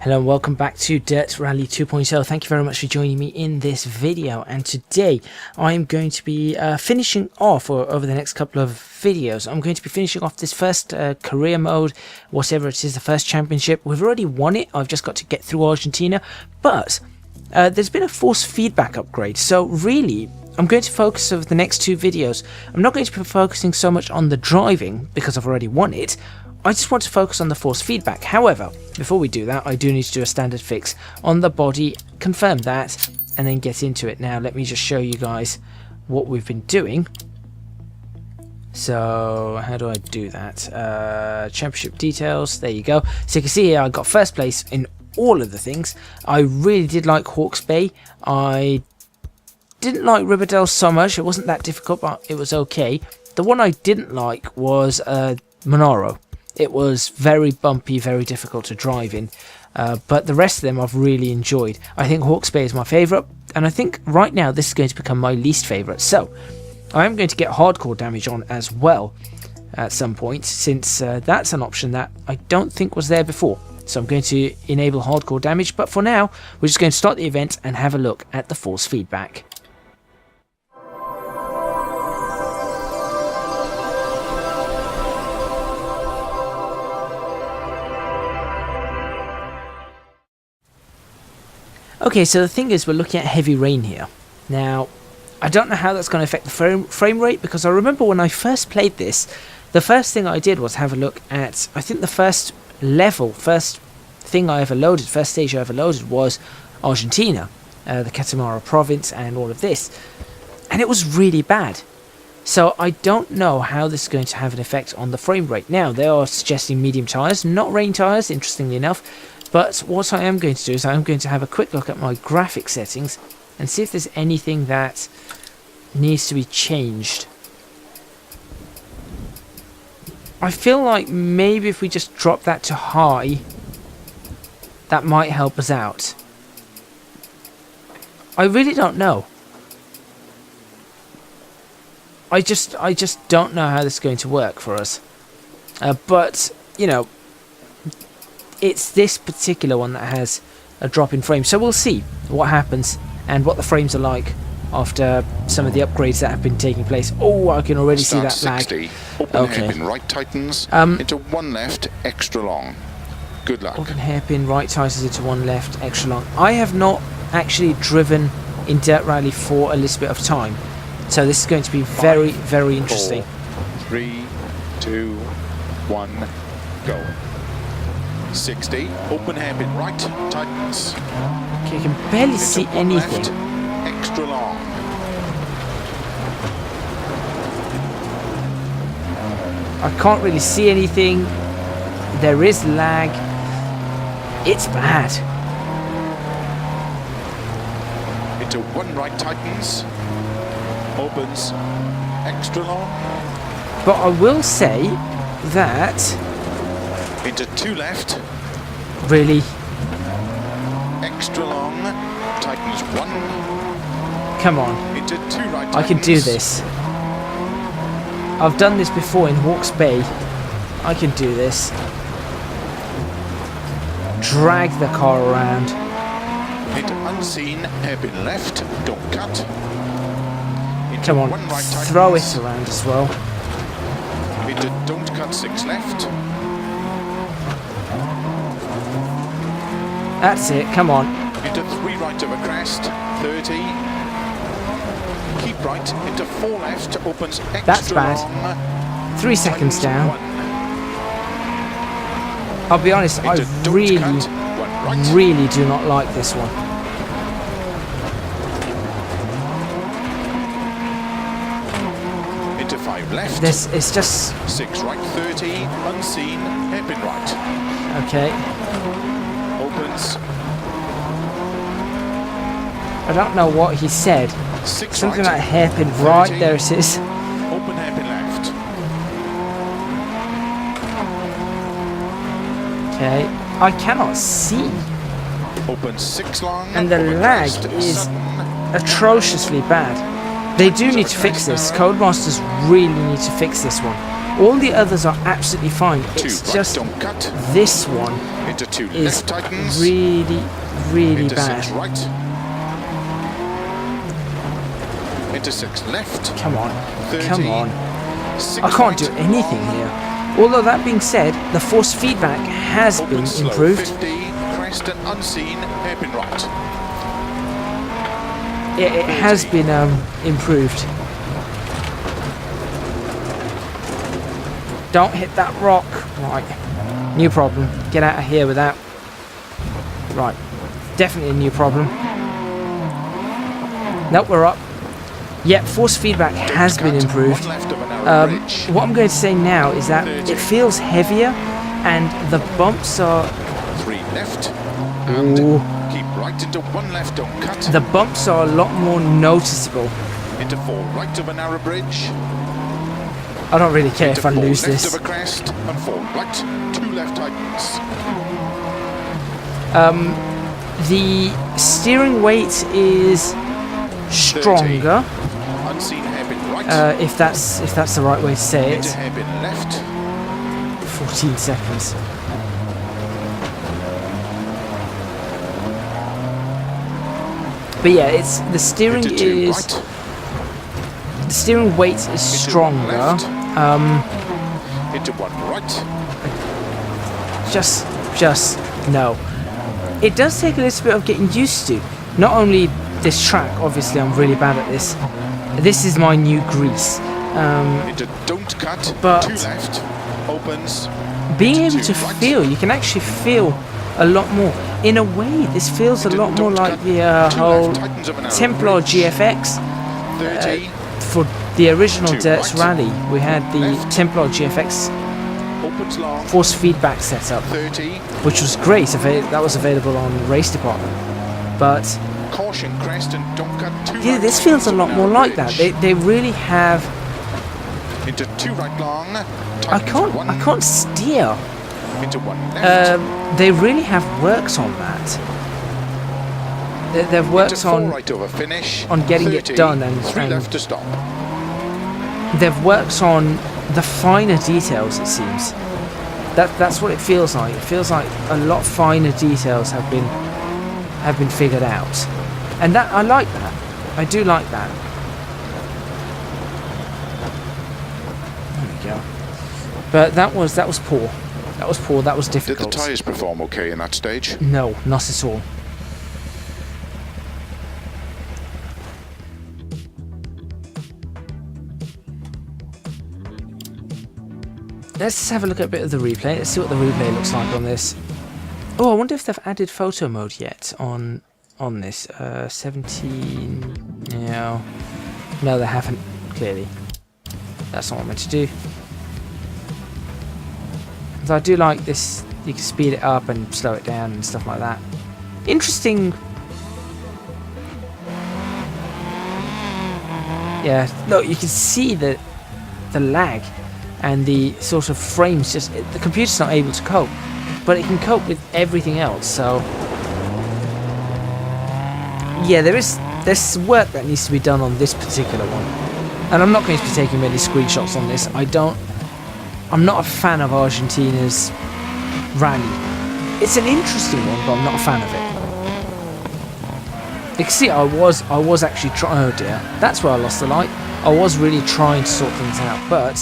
Hello and welcome back to Dirt Rally 2.0. Thank you very much for joining me in this video, and today I'm going to be finishing off, or over the next couple of videos, I'm going to be finishing off this first career mode, whatever it is, the first championship. We've already won it, I've just got to get through Argentina, but there's been a force feedback upgrade, so really I'm going to focus over the next two videos. I'm not going to be focusing so much on the driving because I've already won it. I just want to focus on the force feedback. However, before we do that, I do need to do a standard fix on the body, confirm that, and then get into it. Now, let me just show you guys what we've been doing. So, how do I do that? Championship details, there you go. So you can see here I got first place in all of the things. I really did like Hawke's Bay. I didn't like Riverdale so much. It wasn't that difficult, but it was okay. The one I didn't like was Monaro. It was very bumpy, very difficult to drive in, but the rest of them I've really enjoyed. I think Hawke's Bay is my favourite, and I think right now this is going to become my least favourite. So I am going to get hardcore damage on as well at some point, since that's an option that I don't think was there before. So I'm going to enable hardcore damage, but for now we're just going to start the event and have a look at the force feedback. Okay, so the thing is, we're looking at heavy rain here. Now, I don't know how that's going to affect the frame rate, because I remember when I first played this, the first thing I did was have a look at, I think the first thing I ever loaded, first stage I ever loaded was Argentina, the Catamarca province and all of this. And it was really bad. So I don't know how this is going to have an effect on the frame rate. Now, they are suggesting medium tyres, not rain tyres, interestingly enough. But what I am going to do is I'm going to have a quick look at my graphic settings and see if there's anything that needs to be changed. I feel like maybe if we just drop that to high, that might help us out. I really don't know. I just don't know how this is going to work for us. But, you know, it's this particular one that has a drop in frames, so we'll see what happens and what the frames are like after some of the upgrades that have been taking place. Oh, I can already see that lag. 60, open hairpin right tightens into one left, extra long. Good luck. Open hairpin right tightens into one left, extra long. I have not actually driven in Dirt Rally for a little bit of time, so this is going to be very, very interesting. 3, 2, 1, go. 60, open hairpin right, tightens. Okay, you can barely see anything. Left, extra long. I can't really see anything. There is lag. It's bad. Into one right, tightens. Opens, extra long. But I will say that... Into two left. Really? Extra long. Tightens one. Come on. Into two right. Tightens. I can do this. I've done this before in Hawke's Bay. I can do this. Drag the car around. Into unseen. Hairpin left. Don't cut. Into come on. One right, throw it around as well. Into don't cut 6 left. That's it, come on. Into 3 right over crest, 30. Keep right, into 4 left, opens extra that's bad. long. 3 seconds down. 1. I'll be honest, I really, right. really do not like this one. Into 5 left. This is just... 6 right, 30, unseen, hairpin right. Okay. Opens. I don't know what he said. 6 Something right, like hairpin 30, right, there it is. Open hairpin left. Okay, I cannot see. Open 6 long. And the lag is atrociously bad. They do need to fix this. Codemasters really need to fix this one. All the others are absolutely fine. It's Two just right, don't cut. this one Into two is left tightens. really, really Into bad. 6 right. Into 6 left. Come on, 30, come on. 6 I can't right, do anything long. here. Although that being said, the force feedback has Open been slow, improved. 50, crest and unseen, hairpin right. It has been improved. Don't hit that rock. Right. New problem. Get out of here with that. Right. Definitely a new problem. Nope, we're up. Yep, force feedback has been improved. One left of a narrow bridge. What I'm going to say now is that it feels heavier and the bumps are... 3 left. And Ooh, keep right into 1 left, don't cut. the bumps are a lot more noticeable. Into 4 right of a narrow bridge. I don't really care if I Into 4 lose left this. of a crest and 4 right, 2 left tightens. The steering weight is stronger, Unseen hairpin right. if that's the right way to say Into it. hairpin left. 14 seconds. But yeah, it's the steering Into 2 is right. the steering weight is Into 1 stronger. left. Into 1 right. Just no. It does take a little bit of getting used to. Not only this track, obviously I'm really bad at this. This is my new grease. Into don't cut. But 2 left. Opens. Being Into able to 2 right. feel, you can actually feel a lot more. In a way, this feels a Into lot more don't like cut. the 2 whole left, tightens of a narrow Templar bridge. GFX 30. for the original 2 Dirt's right. Rally. We had the Left. Templar GFX Opens long. force feedback setup, 30. which was great. That was available on the race department. But Caution crest and don't cut. 2 yeah, right, this feels a tightens of lot more narrow like that. bridge. They really have. Into 2 right long. I Tightens 1. can't steer. Into 1 left. They really have worked on that. They've Into worked 4 on right over finish. on getting it 30, done and- 3 and- left to stop. they've worked on the finer details. It seems that's what it feels like. It feels like a lot finer details have been figured out, and that I like that. I do like that. There we go. But that was poor. That was poor. That was Did the difficult. tyres perform okay in that stage? No, not at all. Let's have a look at a bit of the replay. Let's see what the replay looks like on this. Oh, I wonder if they've added photo mode yet on this. 17. No, they haven't. Clearly, that's not what I'm meant to do. So I do like this. You can speed it up and slow it down and stuff like that. Interesting. Yeah, look, you can see the lag and the sort of frames. Just the computer's not able to cope, but it can cope with everything else. So yeah, there's work that needs to be done on this particular one, and I'm not going to be taking many screenshots on this. I'm not a fan of Argentina's rally. It's an interesting one, but I'm not a fan of it. You can see I was actually trying. Oh dear, that's where I lost the light. I was really trying to sort things out, but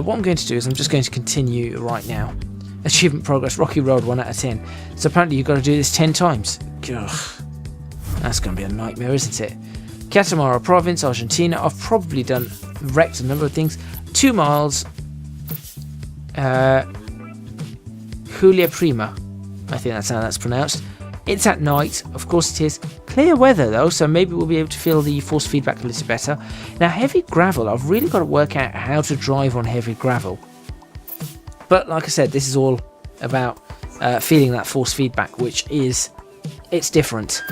what I'm going to do is I'm just going to continue right now. Achievement progress, Rocky Road 1 out of 10. So apparently you've got to do this 10 times. Ugh. That's going to be a nightmare, isn't it? Catamarca Province, Argentina. I've probably wrecked a number of things. 2 miles. Julia Prima. I think that's how that's pronounced. It's at night, of course it is. Clear weather though, so maybe we'll be able to feel the force feedback a little better. Now heavy gravel, I've really got to work out how to drive on heavy gravel. But like I said, this is all about feeling that force feedback, which is, it's different.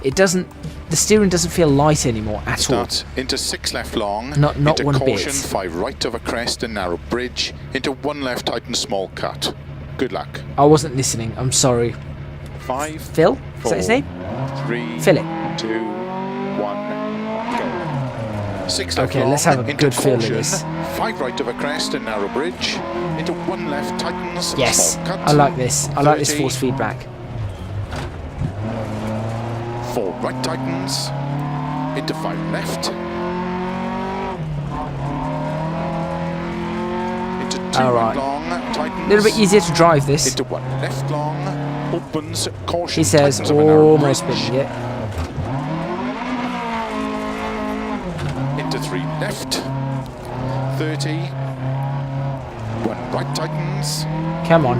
The steering doesn't feel light anymore at all. Start into 6 left long. Not into one caution, bit. 5 right over crest and narrow bridge. Into 1 left tighten small cut. Good luck. I wasn't listening, I'm sorry. 5, Phil? Is that his name? 3, Philip. 2, 1, go. 6 left Okay, long, let's have a into good feel of caution, this. 5 right of a crest and narrow bridge, into 1 left tightens, Yes, small cut. I like this. I like this 30. force feedback. 4 right tightens, into 5 left, into 2 All right right. long, tightens, A little bit easier to drive this. into 1 left long, opens, caution, He says tightens of a narrow almost bridge, spinning it. into 3 left, 30, 1 right tightens, Come on.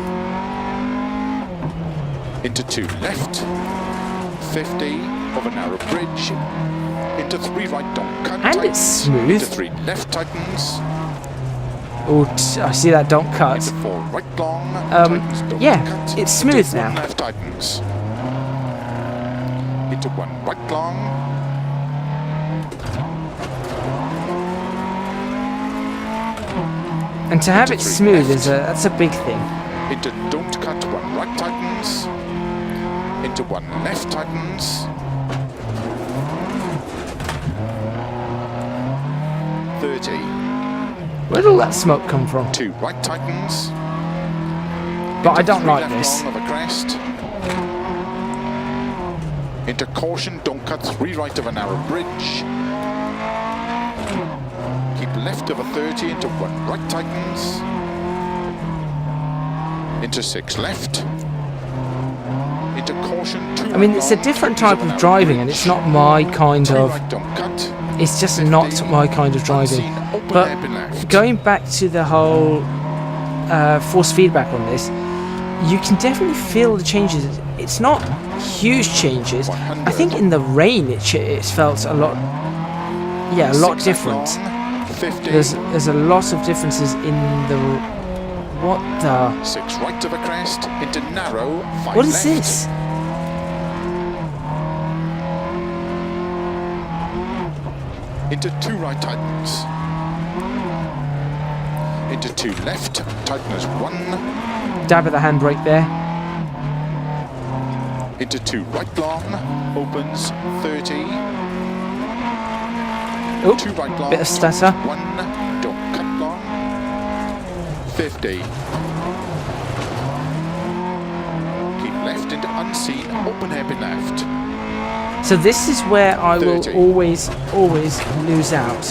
into 2 left, 50 of a narrow bridge, into 3 right don't cut, And it's smooth. into 3 left tightens, Oh, I see that don't cut. into 4 right long, tightens, don't Yeah, cut, it's smooth into 1 now. left tightens, into 1 right long, And to have it Into 3 smooth left. that's a big thing. into don't cut, 1 right tightens, into 1 left tightens, 30, Where did all that smoke come from? 2 right tightens, But I into don't 3 like left this. long of a crest, into caution, don't cut, 3 right of a narrow bridge, keep left of a 30, into 1 right tightens, into 6 left, into caution, 2 I mean, right it's a long, different tightens type a of narrow driving, bridge, and it's not my kind 2 of. right don't cut, It's just not my kind of driving. unseen, open But hairpin left. going back to the whole force feedback on this, you can definitely feel the changes. It's not huge changes. I think in the rain it felt a lot, yeah, a lot 6 different. long, 50, There's a lot of differences in the. What the? 6 right of a crest, into narrow, 5 What is left, this? into 2 right tightens, into 2 left, tightens 1, Dab of the handbrake there. into 2 right long, opens 30, Oh, 2 right long, bit of stutter. 1, don't cut long, 50, keep left into unseen, open hairpin left, So this is where I will 30. always lose out.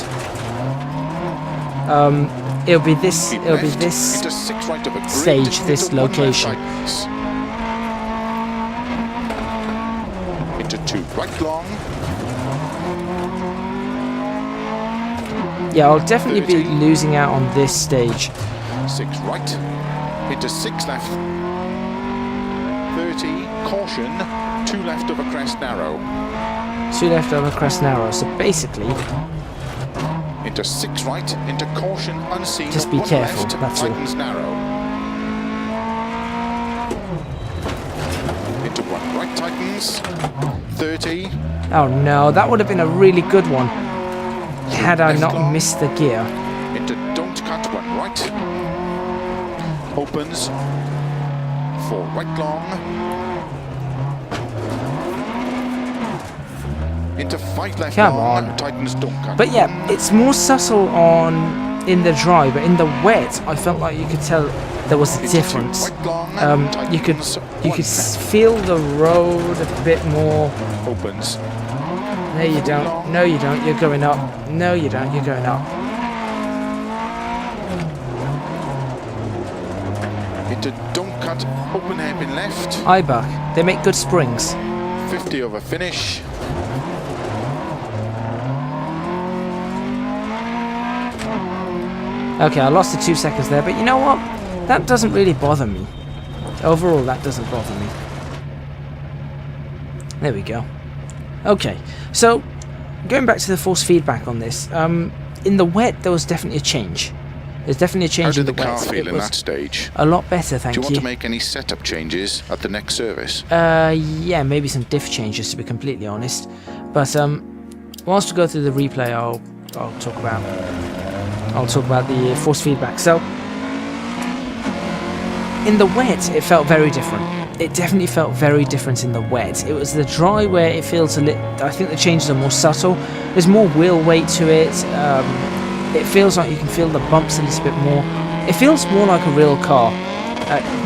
It'll be this. keep It'll be left, this. into 6 right of a grid, stage, this into 1 left location. tightens, into 2 right long, Yeah, I'll definitely be 30. losing out on this stage. 6 right, into 6 left, 30, caution, 2 left of a crest narrow, 2 left over crest narrow. So basically, into 6 right, into caution, unseen, Just be 1 careful, left, that's all. tightens narrow, into 1 right tightens, 30, oh no, that would have been a really good one had I left not long. missed the gear. into don't cut, 1 right, opens, 4 right long, into 5 left Come long, on. tightens don't cut. But yeah, 1, it's more subtle in the dry, but in the wet, I felt like you could tell there was a into 2 difference. right long, You could tightens, 1 feel the road a bit more. opens, No, you don't. No, you don't. You're going up. No, you don't. You're going up. into don't cut, open hairpin left, Eibach, they make good springs. 50 over finish, Okay, I lost the 2 seconds there, but you know what? That doesn't really bother me. Overall, that doesn't bother me. There we go. Okay, so going back to the force feedback on this, in the wet there was definitely a change. There's definitely a how change in did the the car wet. feel It in was that stage? a lot better, thank Do you want you. to make any setup changes at the next service? Yeah, maybe some diff changes to be completely honest. But whilst we go through the replay, I'll talk about the force feedback. So in the wet, it felt very different. it definitely felt very different in the wet. It was the dry where it feels a little, I think the changes are more subtle. There's more wheel weight to it. It feels like you can feel the bumps a little bit more. It feels more like a real car.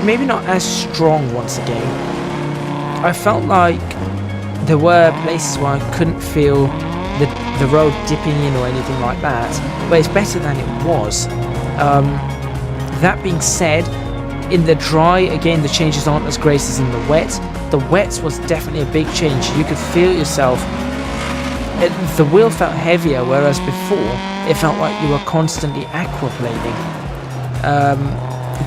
Maybe not as strong once again. I felt like there were places where I couldn't feel the road dipping in or anything like that, but it's better than it was. That being said, in the dry, again, the changes aren't as great as in the wet. The wet was definitely a big change. You could feel yourself. The wheel felt heavier, whereas before it felt like you were constantly aquaplaning.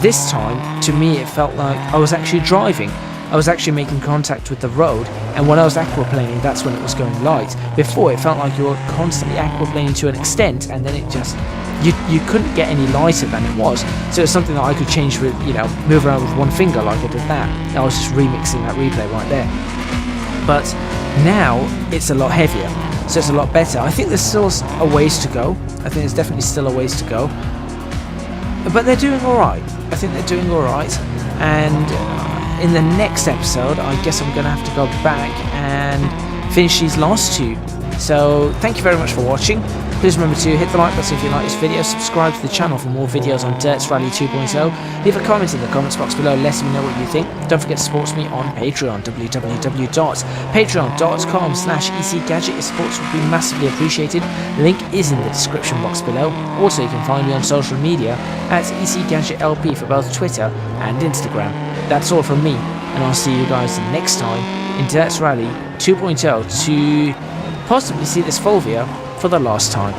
This time, to me, it felt like I was actually driving. I was actually making contact with the road, and when I was aquaplaning, that's when it was going light. Before, it felt like you were constantly aquaplaning to an extent, and then it just, you couldn't get any lighter than it was. So it's something that I could change with, move around with one finger like I did that. I was just remixing that replay right there. But now it's a lot heavier, so it's a lot better. I think there's still a ways to go. I think there's definitely still a ways to go. But they're doing alright. I think they're doing alright. And in the next episode, I guess I'm going to have to go back and finish these last two. So thank you very much for watching. Please remember to hit the like button if you like this video, subscribe to the channel for more videos on DiRT Rally 2.0, leave a comment in the comments box below letting me know what you think. Don't forget to support me on Patreon, www.patreon.com/ECGadget. Your supports would be massively appreciated. Link is in the description box below. Also, you can find me on social media at ECGadgetLP for both Twitter and Instagram. That's all from me, and I'll see you guys next time in DiRT Rally 2.0 to possibly see this Fulvia for the last time.